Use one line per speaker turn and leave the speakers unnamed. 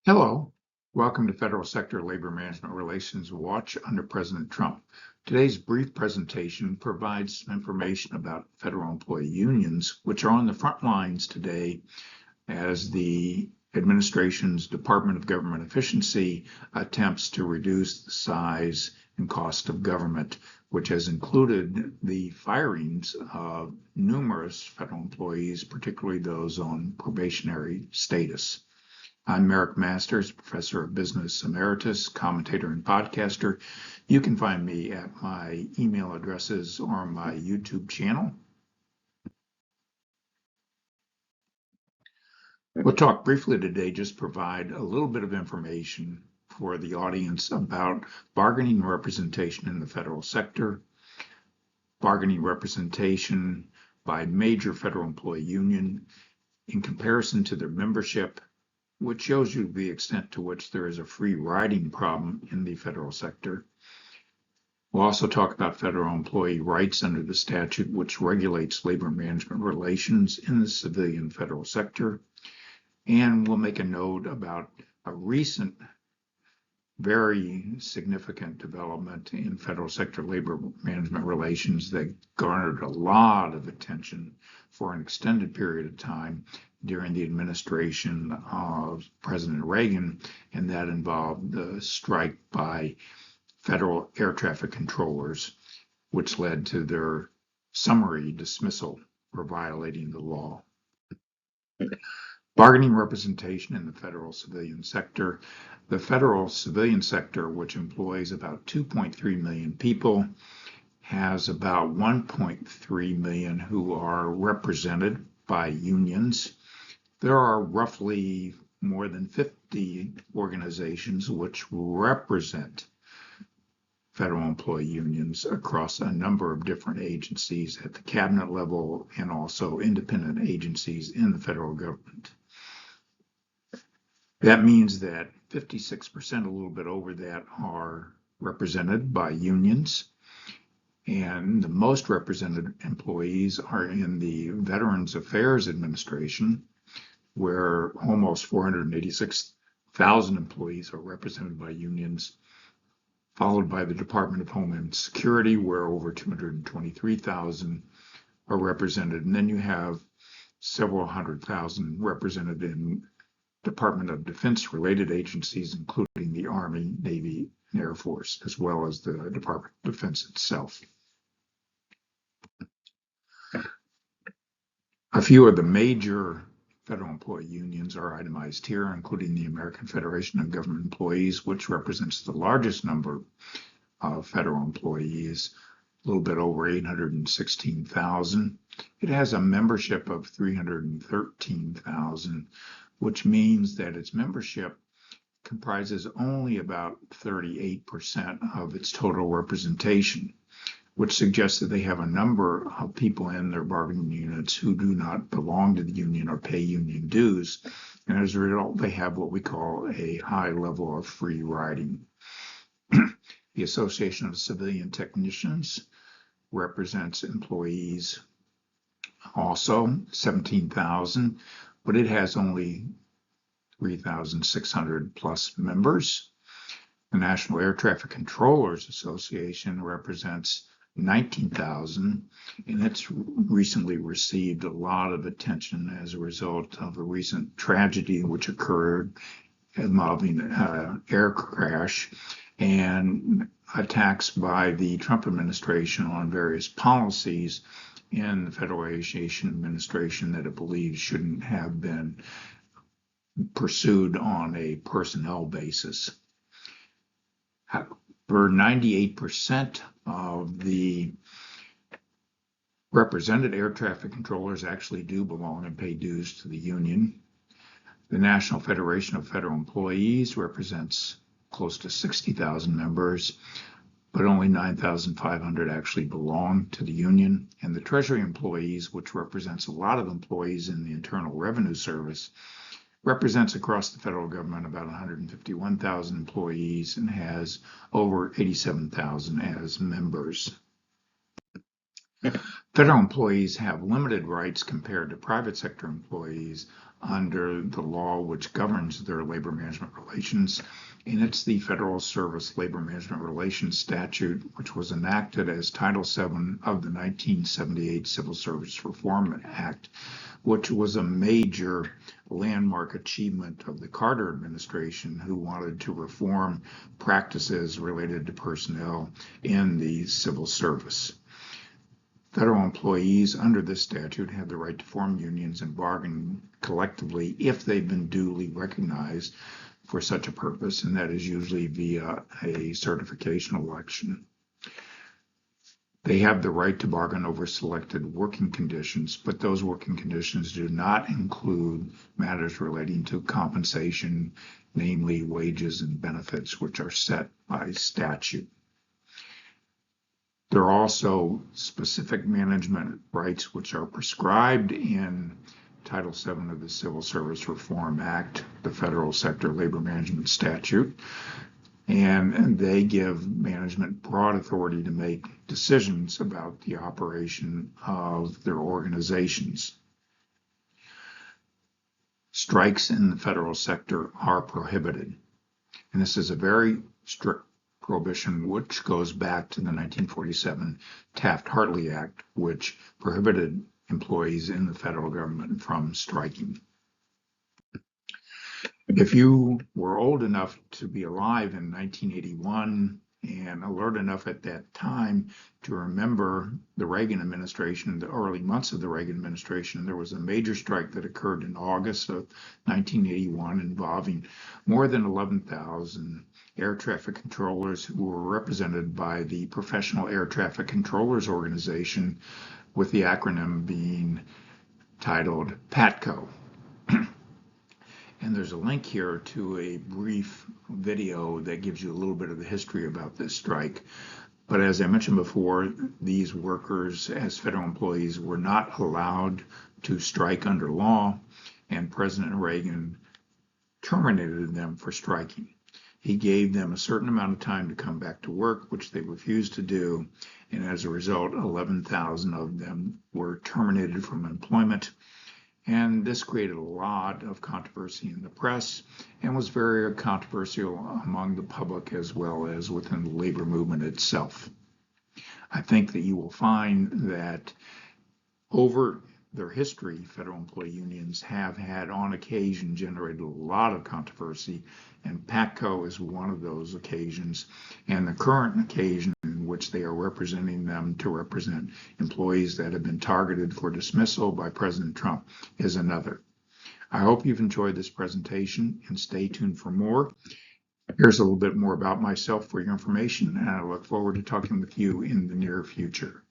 Hello, welcome to Federal Sector Labor Management Relations Watch under President Trump. Today's brief presentation provides some information about federal employee unions, which are on the front lines today as the administration's Department of Government Efficiency attempts to reduce the size and cost of government, which has included the firings of numerous federal employees, particularly those on probationary status. I'm Merrick Masters, Professor of Business Emeritus, commentator and podcaster. You can find me at my email addresses or my YouTube channel. We'll talk briefly today, just provide a little bit of information for the audience about bargaining representation in the federal sector, bargaining representation by major federal employee union in comparison to their membership, which shows you the extent to which there is a free riding problem in the federal sector. We'll also talk about federal employee rights under the statute, which regulates labor management relations in the civilian federal sector. And we'll make a note about a recent, very significant development in federal sector labor management relations that garnered a lot of attention for an extended period of time during the administration of President Reagan, and that involved the strike by federal air traffic controllers, which led to their summary dismissal for violating the law. Bargaining representation in the federal civilian sector. The federal civilian sector, which employs about 2.3 million people, has about 1.3 million who are represented by unions. There are roughly more than 50 organizations which represent federal employee unions across a number of different agencies at the cabinet level and also independent agencies in the federal government. That means that 56%, a little bit over that, are represented by unions. And the most represented employees are in the Veterans Affairs Administration, where almost 486,000 employees are represented by unions, followed by the Department of Homeland Security, where over 223,000 are represented. And then you have several hundred thousand represented in Department of Defense related agencies, including the Army, Navy, and Air Force, as well as the Department of Defense itself. A few of the major federal employee unions are itemized here, including the American Federation of Government Employees, which represents the largest number of federal employees, a little bit over 816,000. It has a membership of 313,000, which means that its membership comprises only about 38% of its total representation, which suggests that they have a number of people in their bargaining units who do not belong to the union or pay union dues. And as a result, they have what we call a high level of free riding. The Association of Civilian Technicians represents employees, also 17,000, but it has only 3,600 plus members. The National Air Traffic Controllers Association represents 19,000, and it's recently received a lot of attention as a result of a recent tragedy which occurred involving an air crash and attacks by the Trump administration on various policies in the Federal Aviation Administration that it believes shouldn't have been pursued on a personnel basis. For 98% of the represented air traffic controllers actually do belong and pay dues to the union. The National Federation of Federal Employees represents close to 60,000 members, but only 9,500 actually belong to the union. And the Treasury Employees, which represents a lot of employees in the Internal Revenue Service, represents across the federal government about 151,000 employees and has over 87,000 as members. Federal employees have limited rights compared to private sector employees under the law which governs their labor management relations, and it's the Federal Service Labor Management Relations Statute, which was enacted as Title VII of the 1978 Civil Service Reform Act, which was a major landmark achievement of the Carter administration, who wanted to reform practices related to personnel in the civil service. Federal employees under this statute have the right to form unions and bargain collectively if they've been duly recognized for such a purpose, and that is usually via a certification election. They have the right to bargain over selected working conditions, but those working conditions do not include matters relating to compensation, namely wages and benefits, which are set by statute. There are also specific management rights which are prescribed in Title VII of the Civil Service Reform Act, the Federal Sector Labor Management Statute, and they give management broad authority to make decisions about the operation of their organizations. Strikes in the federal sector are prohibited, and this is a very strict prohibition which goes back to the 1947 Taft-Hartley Act, which prohibited employees in the federal government from striking. If you were old enough to be alive in 1981 and alert enough at that time to remember the Reagan administration, the early months of the Reagan administration, there was a major strike that occurred in August of 1981 involving more than 11,000 air traffic controllers who were represented by the Professional Air Traffic Controllers Organization, with the acronym being titled PATCO. And there's a link here to a brief video that gives you a little bit of the history about this strike. But as I mentioned before, these workers, as federal employees, were not allowed to strike under law, and President Reagan terminated them for striking. He gave them a certain amount of time to come back to work, which they refused to do, and as a result, 11,000 of them were terminated from employment. And this created a lot of controversy in the press and was very controversial among the public as well as within the labor movement itself. I think that you will find that over their history, federal employee unions have had on occasion generated a lot of controversy, and PATCO is one of those occasions, and the current occasion in which they are representing them to represent employees that have been targeted for dismissal by President Trump is another. I hope you've enjoyed this presentation, and stay tuned for more. Here's a little bit more about myself for your information, and I look forward to talking with you in the near future.